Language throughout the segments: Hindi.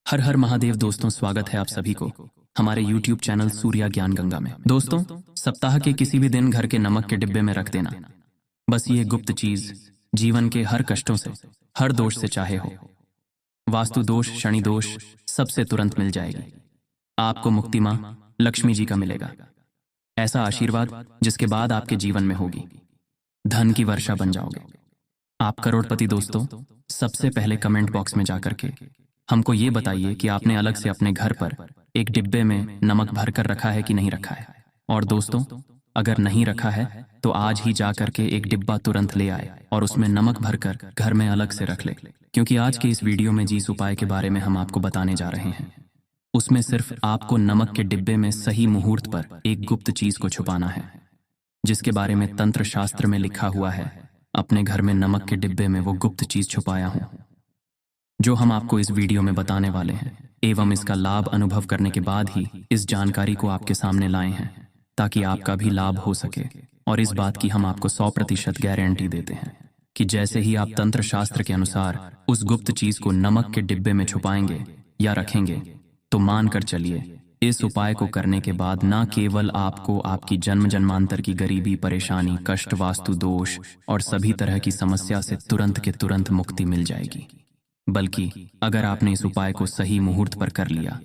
हर हर महादेव दोस्तों, स्वागत है आप सभी को हमारे YouTube चैनल सूर्या ज्ञान गंगा में। दोस्तों, सप्ताह के किसी भी दिन घर के नमक के डिब्बे में रख देना। बस ये गुप्त चीज जीवन के हर कष्टों से, हर दोष से चाहे हो, वास्तु दोष, शनि दोष, सबसे तुरंत मिल जाएगी। आपको मुक्ति मां लक्ष्मी जी का मिलेगा, ऐसा आशीर्वाद जिसके बाद आपके जीवन में होगी धन की वर्षा बन जाओगे, आप करोड़पति। दोस्तों, सबसे पहले कमेंट बॉक्स में जाकर के हमको ये बताइए कि आपने अलग से अपने घर पर एक डिब्बे में नमक भरकर रखा है कि नहीं रखा है। और दोस्तों, अगर नहीं रखा है तो आज ही जाकर के एक डिब्बा तुरंत ले आए और उसमें नमक भरकर घर में अलग से रख ले, क्योंकि आज के इस वीडियो में जिस उपाय के बारे में हम आपको बताने जा रहे हैं उसमें सिर्फ आपको नमक के डिब्बे में सही मुहूर्त पर एक गुप्त चीज को छुपाना है, जिसके बारे में तंत्र शास्त्र में लिखा हुआ है। अपने घर में नमक के डिब्बे में वो गुप्त चीज छुपाया हूं जो हम आपको इस वीडियो में बताने वाले हैं, एवं इसका लाभ अनुभव करने के बाद ही इस जानकारी को आपके सामने लाए हैं, ताकि आपका भी लाभ हो सके। और इस बात की हम आपको 100% गारंटी देते हैं कि जैसे ही आप तंत्र शास्त्र के अनुसार उस गुप्त चीज को नमक के डिब्बे में छुपाएंगे या रखेंगे, तो मान कर चलिए इस उपाय को करने के बाद न केवल आपको आपकी जन्म जन्मांतर की गरीबी, परेशानी, कष्ट, वास्तु दोष और सभी तरह की समस्या से तुरंत के तुरंत मुक्ति मिल जाएगी, बल्कि अगर आपने इस उपाय को सही मुहूर्त पर कर लिया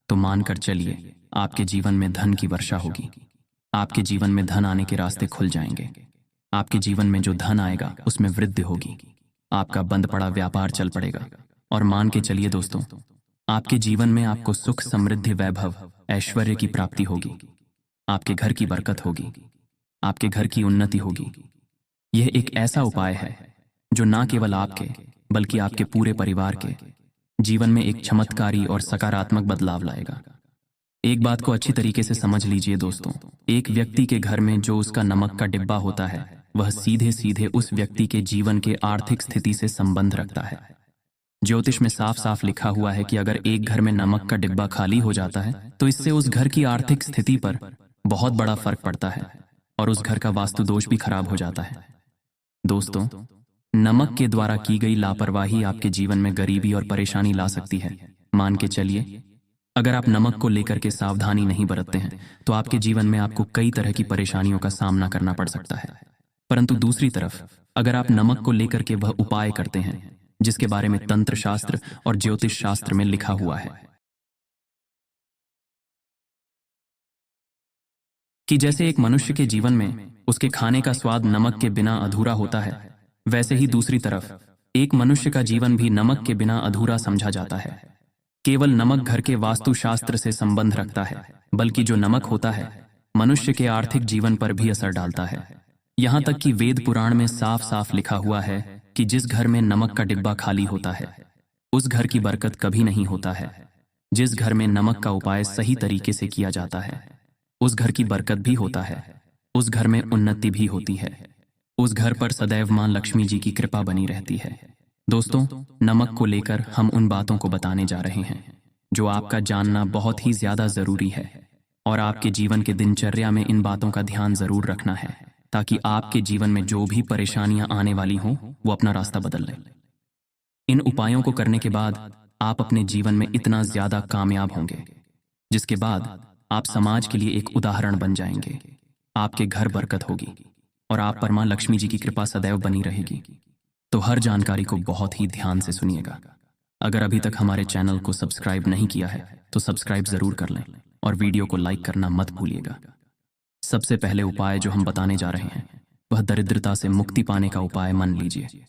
तो मानकर चलिए आपके जीवन में धन की वर्षा होगी। आपके जीवन में धन आने के रास्ते खुल जाएंगे। आपके जीवन में जो धन आएगा उसमें वृद्धि होगी। आपका बंद पड़ा व्यापार चल पड़ेगा। और मान के चलिए दोस्तों, आपके जीवन में आपको सुख, समृद्धि, वैभव, ऐश्वर्य की प्राप्ति होगी। आपके घर की बरकत होगी, आपके घर की उन्नति होगी। यह एक ऐसा उपाय है जो ना केवल आपके बल्कि आपके पूरे परिवार के जीवन में एक चमत्कारी और सकारात्मक बदलाव लाएगा। एक बात को अच्छी तरीके से समझ लीजिए दोस्तों, एक व्यक्ति के घर में जो उसका नमक का डिब्बा होता है वह सीधे सीधे उस व्यक्ति के जीवन के आर्थिक स्थिति से संबंध रखता है। ज्योतिष में साफ साफ लिखा हुआ है कि अगर एक घर में नमक का डिब्बा खाली हो जाता है तो इससे उस घर की आर्थिक स्थिति पर बहुत बड़ा फर्क पड़ता है और उस घर का वास्तु दोष भी खराब हो जाता है। दोस्तों, नमक के द्वारा की गई लापरवाही आपके जीवन में गरीबी और परेशानी ला सकती है। मान के चलिए अगर आप नमक को लेकर के सावधानी नहीं बरतते हैं तो आपके जीवन में आपको कई तरह की परेशानियों का सामना करना पड़ सकता है। परंतु दूसरी तरफ अगर आप नमक को लेकर के वह उपाय करते हैं जिसके बारे में तंत्र शास्त्र और ज्योतिष शास्त्र में लिखा हुआ है कि जैसे एक मनुष्य के जीवन में उसके खाने का स्वाद नमक के बिना अधूरा होता है, वैसे ही दूसरी तरफ एक मनुष्य का जीवन भी नमक के बिना अधूरा समझा जाता है। केवल नमक घर के वास्तु शास्त्र से संबंध रखता है, बल्कि जो नमक होता है मनुष्य के आर्थिक जीवन पर भी असर डालता है। यहाँ तक कि वेद पुराण में साफ साफ लिखा हुआ है कि जिस घर में नमक का डिब्बा खाली होता है उस घर की बरकत कभी नहीं होता है। जिस घर में नमक का उपाय सही तरीके से किया जाता है उस घर की बरकत भी होता है, उस घर में उन्नति भी होती है, उस घर पर सदैव मां लक्ष्मी जी की कृपा बनी रहती है। दोस्तों, नमक को लेकर हम उन बातों को बताने जा रहे हैं जो आपका जानना बहुत ही ज्यादा जरूरी है, और आपके जीवन के दिनचर्या में इन बातों का ध्यान जरूर रखना है ताकि आपके जीवन में जो भी परेशानियां आने वाली हों वो अपना रास्ता बदल लें। इन उपायों को करने के बाद आप अपने जीवन में इतना ज्यादा कामयाब होंगे जिसके बाद आप समाज के लिए एक उदाहरण बन जाएंगे। आपके घर बरकत होगी और आप पर मां लक्ष्मी जी की कृपा सदैव बनी रहेगी। तो हर जानकारी को बहुत ही ध्यान से सुनिएगा। अगर अभी तक हमारे चैनल को सब्सक्राइब नहीं किया है तो सब्सक्राइब जरूर कर लें और वीडियो को लाइक करना मत भूलिएगा। सबसे पहले उपाय जो हम बताने जा रहे हैं वह दरिद्रता से मुक्ति पाने का उपाय मान लीजिए।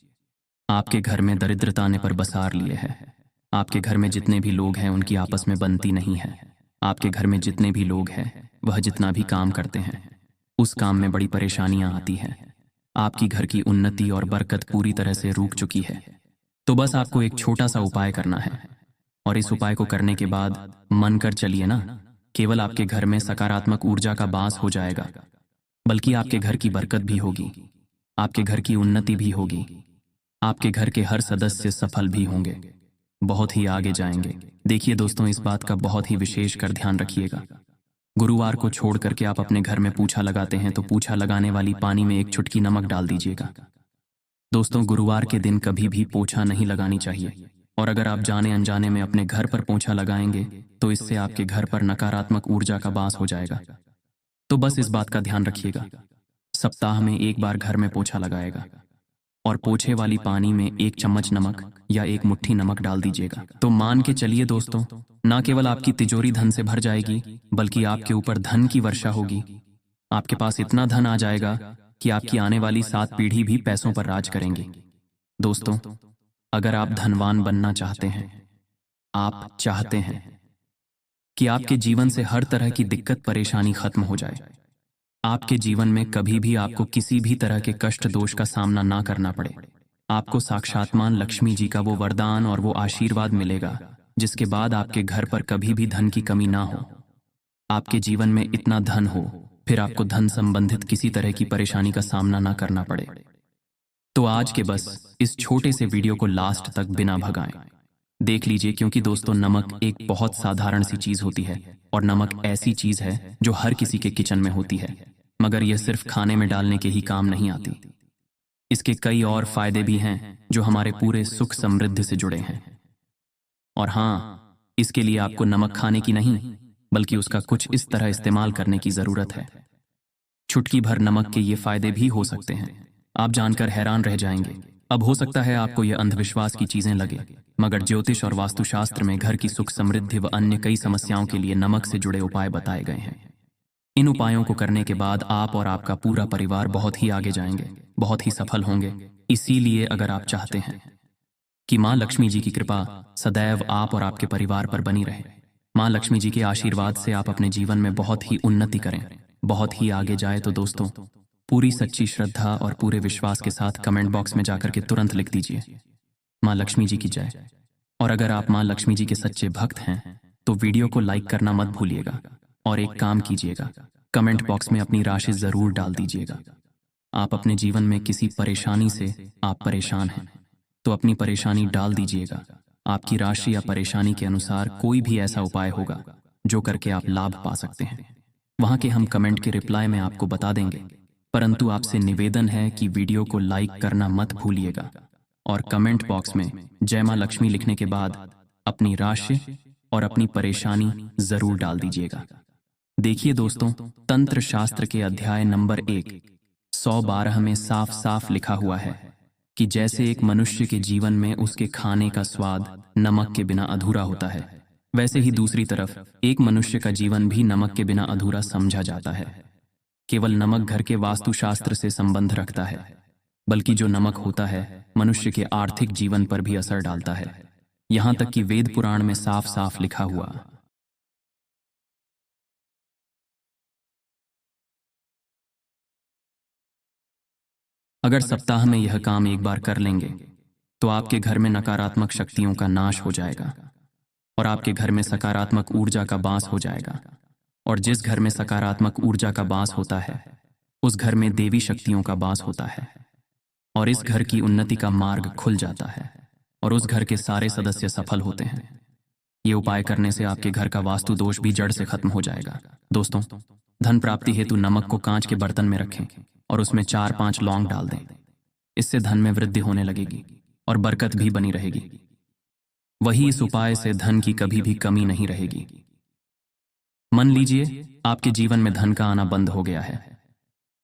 आपके घर में दरिद्रता ने पर बसार लिए है। आपके घर में जितने भी लोग हैं उनकी आपस में बनती नहीं है। आपके घर में जितने भी लोग हैं वह जितना भी काम करते हैं उस काम में बड़ी परेशानियां आती हैं। आपकी घर की उन्नति और बरकत पूरी तरह से रुक चुकी है। तो बस आपको एक छोटा सा उपाय करना है, और इस उपाय को करने के बाद मन कर चलिए ना, केवल आपके घर में सकारात्मक ऊर्जा का बास हो जाएगा, बल्कि आपके घर की बरकत भी होगी, आपके घर की उन्नति भी होगी, आपके घर के हर सदस्य सफल भी होंगे, बहुत ही आगे जाएंगे। देखिए दोस्तों, इस बात का बहुत ही विशेष कर ध्यान रखिएगा। गुरुवार को छोड़ करके आप अपने घर में पूछा लगाते हैं तो पूछा लगाने वाली पानी में एक चुटकी नमक डाल दीजिएगा। दोस्तों, गुरुवार के दिन कभी भी पोछा नहीं लगानी चाहिए और अगर आप जाने अनजाने में अपने घर पर पोंछा लगाएंगे तो इससे आपके घर पर नकारात्मक ऊर्जा का वास हो जाएगा। तो बस इस बात का ध्यान रखिएगा, सप्ताह में एक बार घर में पोंछा लगाएगा और पोछे वाली पानी में 1 चम्मच नमक या 1 मुट्ठी नमक डाल दीजिएगा। तो मान के चलिए दोस्तों, ना केवल आपकी तिजोरी धन से भर जाएगी बल्कि आपके ऊपर धन की वर्षा होगी। आपके पास इतना धन आ जाएगा कि आपकी आने वाली 7 पीढ़ी भी पैसों पर राज करेंगी। दोस्तों, अगर आप धनवान बनना चाहते हैं, आप चाहते हैं कि आपके जीवन से हर तरह की दिक्कत परेशानी खत्म हो जाए, आपके जीवन में कभी भी आपको किसी भी तरह के कष्ट दोष का सामना ना करना पड़े, आपको साक्षात मां लक्ष्मी जी का वो वरदान और वो आशीर्वाद मिलेगा जिसके बाद आपके घर पर कभी भी धन की कमी ना हो, आपके जीवन में इतना धन हो फिर आपको धन संबंधित किसी तरह की परेशानी का सामना ना करना पड़े। तो आज के बस इस छोटे से वीडियो को लास्ट तक बिना भगाएं देख लीजिए, क्योंकि दोस्तों नमक एक बहुत साधारण सी चीज होती है और नमक ऐसी चीज है जो हर किसी के किचन में होती है, मगर यह सिर्फ खाने में डालने के ही काम नहीं आती। इसके कई और फायदे भी हैं जो हमारे पूरे सुख समृद्धि से जुड़े हैं। और हाँ, इसके लिए आपको नमक खाने की नहीं बल्कि उसका कुछ इस तरह इस्तेमाल करने की जरूरत है। चुटकी भर नमक के ये फायदे भी हो सकते हैं, आप जानकर हैरान रह जाएंगे। अब हो सकता है आपको यह अंधविश्वास की चीजें लगे, मगर ज्योतिष और वास्तुशास्त्र में घर की सुख समृद्धि व अन्य कई समस्याओं के लिए नमक से जुड़े उपाय बताए गए हैं। इन उपायों को करने के बाद आप और आपका पूरा परिवार बहुत ही आगे जाएंगे, बहुत ही सफल होंगे। इसीलिए अगर आप चाहते हैं कि मां लक्ष्मी जी की कृपा सदैव आप और आपके परिवार पर बनी रहे, मां लक्ष्मी जी के आशीर्वाद से आप अपने जीवन में बहुत ही उन्नति करें, बहुत ही आगे जाए, तो दोस्तों पूरी सच्ची श्रद्धा और पूरे विश्वास के साथ कमेंट बॉक्स में जाकर के तुरंत लिख दीजिए मां लक्ष्मी जी की जय। और अगर आप मां लक्ष्मी जी के सच्चे भक्त हैं तो वीडियो को लाइक करना मत भूलिएगा और एक काम कीजिएगा, कमेंट बॉक्स में अपनी राशि जरूर डाल दीजिएगा। आप अपने जीवन में किसी परेशानी से आप परेशान हैं तो अपनी परेशानी डाल दीजिएगा। आपकी राशि या परेशानी के अनुसार कोई भी ऐसा उपाय होगा जो करके आप लाभ पा सकते हैं, वहां के हम कमेंट के रिप्लाई में आपको बता देंगे। परंतु आपसे निवेदन है कि वीडियो को लाइक करना मत भूलिएगा और कमेंट बॉक्स में जय मां लक्ष्मी लिखने के बाद अपनी राशि और अपनी परेशानी जरूर डाल दीजिएगा। देखिए दोस्तों, तंत्र शास्त्र के अध्याय नंबर 112 में साफ साफ लिखा हुआ है कि जैसे एक मनुष्य के जीवन में उसके खाने का स्वाद नमक के बिना अधूरा होता है, वैसे ही दूसरी तरफ एक मनुष्य का जीवन भी नमक के बिना अधूरा समझा जाता है। केवल नमक घर के वास्तुशास्त्र से संबंध रखता है, बल्कि जो नमक होता है मनुष्य के आर्थिक जीवन पर भी असर डालता है। यहां तक कि वेद पुराण में साफ साफ लिखा हुआ अगर सप्ताह में यह काम एक बार कर लेंगे तो आपके घर में नकारात्मक शक्तियों का नाश हो जाएगा और आपके घर में सकारात्मक ऊर्जा का वास हो जाएगा। और जिस घर में सकारात्मक ऊर्जा का वास होता है उस घर में देवी शक्तियों का वास होता है और इस घर की उन्नति का मार्ग खुल जाता है और उस घर के सारे सदस्य सफल होते हैं। ये उपाय करने से आपके घर का वास्तु दोष भी जड़ से खत्म हो जाएगा। दोस्तों, धन प्राप्ति हेतु नमक को कांच के बर्तन में रखें और उसमें 4-5 लौंग डाल दें। इससे धन में वृद्धि होने लगेगी और बरकत भी बनी रहेगी। वही इस उपाय से धन की कभी भी कमी नहीं रहेगी। मन लीजिए आपके जीवन में धन का आना बंद हो गया है,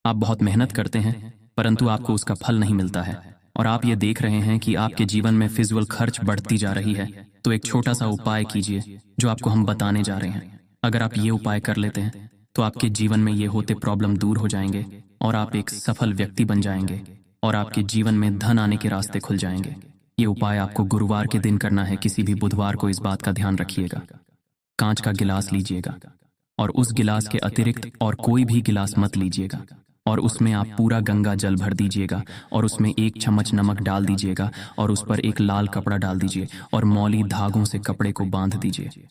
आप बहुत मेहनत करते हैं परंतु आपको उसका फल नहीं मिलता है और आप ये देख रहे हैं कि आपके जीवन में फिजूल खर्च बढ़ती जा रही है, तो एक छोटा सा उपाय कीजिए जो आपको हम बताने जा रहे हैं। अगर आप ये उपाय कर लेते हैं तो आपके जीवन में ये होते प्रॉब्लम दूर हो जाएंगे और आप एक सफल व्यक्ति बन जाएंगे और आपके जीवन में धन आने के रास्ते खुल जाएंगे। ये उपाय आपको गुरुवार के दिन करना है, किसी भी बुधवार को। इस बात का ध्यान रखिएगा। कांच का गिलास लीजिएगा और उस गिलास के अतिरिक्त और कोई भी गिलास मत लीजिएगा और उसमें आप पूरा गंगा जल भर दीजिएगा और उसमें 1 चम्मच नमक डाल दीजिएगा और उस पर एक लाल कपड़ा डाल दीजिए और मौली धागों से कपड़े को बांध दीजिए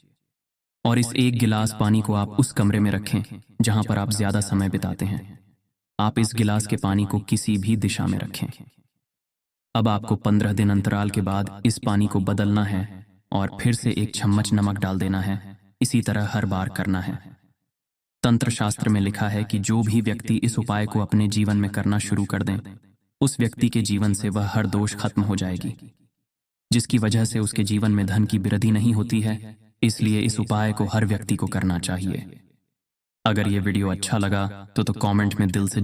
और इस 1 गिलास पानी को आप उस कमरे में रखें जहां पर आप ज्यादा समय बिताते हैं। आप इस गिलास के पानी को किसी भी दिशा में रखें। अब आपको 15 दिन अंतराल के बाद इस पानी को बदलना है और फिर से 1 चम्मच नमक डाल देना है। इसी तरह हर बार करना है। तंत्र शास्त्र में लिखा है कि जो भी व्यक्ति इस उपाय को अपने जीवन में करना शुरू कर दें, उस व्यक्ति के जीवन से वह हर दोष खत्म हो जाएगी। जिसकी वजह से उसके जीवन में धन की वृद्धि नहीं होती है। इसलिए इस उपाय को हर व्यक्ति को करना चाहिए। अगर ये वीडियो अच्छा लगा तो कमेंट में दिल से